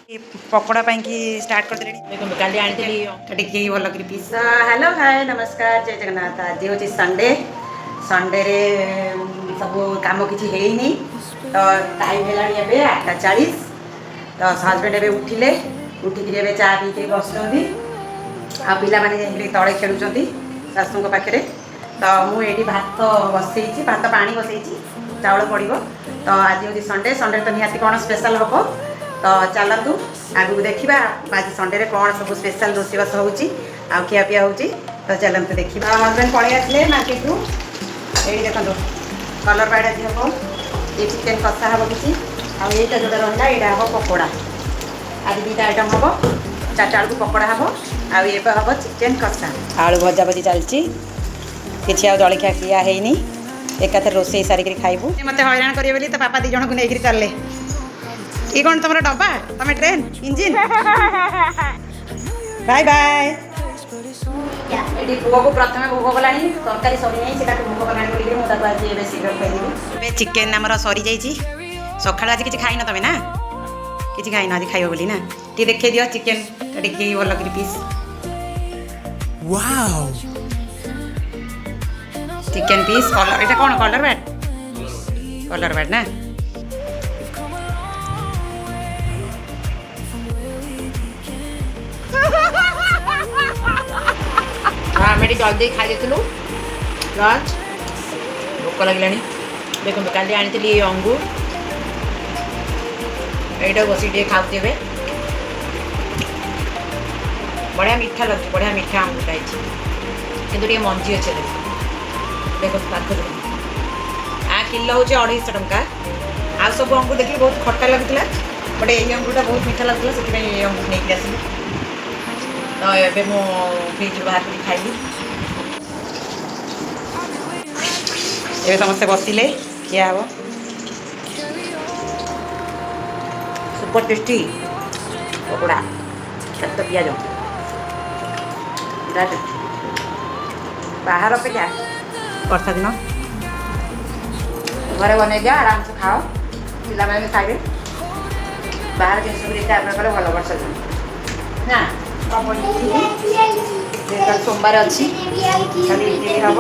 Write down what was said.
पकोड़ा की स्टार्ट कर देखो काली आनी भल कर पीस। हेलो हाय नमस्कार जय जगन्नाथ। आज हूँ संडे संडे रे सब कम किसी है तो टाइम है 8:40 तो हजबैंड ए उठिले उठिक चा पी बस आ पिला माने तले खेलुंट शाशु पाखे तो मुझे भात बसई भात पा बसई चाउल पड़ो तो आज हूँ संडे संडे तो निहाती कौन स्पेशल हम तो चलतु आगू देखा आज संडे रे कौन सब स्पेशल रोषेबास हो खियापिया हो तो चलते देखा। हजबैंड पलि आसले मार्केट रू ये देखो कलर बाइड आज हम ये चिकेन कषा हम किसी आईटा जोटा रहा यहाँ हम पकोड़ा आज दुटा आइटम हम 4टा बेलू पकोड़ा हम आए हम चिकेन कषा आलू भजा भजी चलती किसी आ जलखिया खिया है एकाथर रोसे सारिक खाइबू मत हैरान करेंगे तो पापा 2 जन को लेकर चलले ये कौन तुम डब्बा तुम ट्रेन इंजिन बाय बाय। पुओ को प्रथम भोग गला तरकारी सरी ना भोग गला मुझे आज शीघ्र खाई चिकेन आमर सरी जा सका आज किसी खाइन तुम ना कि खाइन आज खाइब बोली ना टी देखे दियो चिकेन टी भल कर पीस चिकेन पीस कलर ये कौन कलर बैट ना आम जल्दी खाई देलु लंच भोक लगे देखो काली आनी अंगूर ये बस खाऊे बढ़िया मीठा लगे बढ़िया मीठा अंगूर कि मंजी अच्छे देखो पाख आ किलो हूँ 250 टंका आ सब अंगूर देखिए बहुत खट्टा लगुला बट ये अंगूरटा बहुत मीठा लगुला से ये अंगूर नहीं आसली तो ये मो फ्रिज बाहर कर खाइली ये समस्ते बसिले क्या हम सुपर टेस्टी पकोड़ा तो पिज बाहर अपेक्षा वर्षा दिन घरे बन जा आराम से खाओ पिला भी खाइबे बाहर जिन कले भल वर्षा दिन ना कल सोमवार अच्छी खाली इडली हम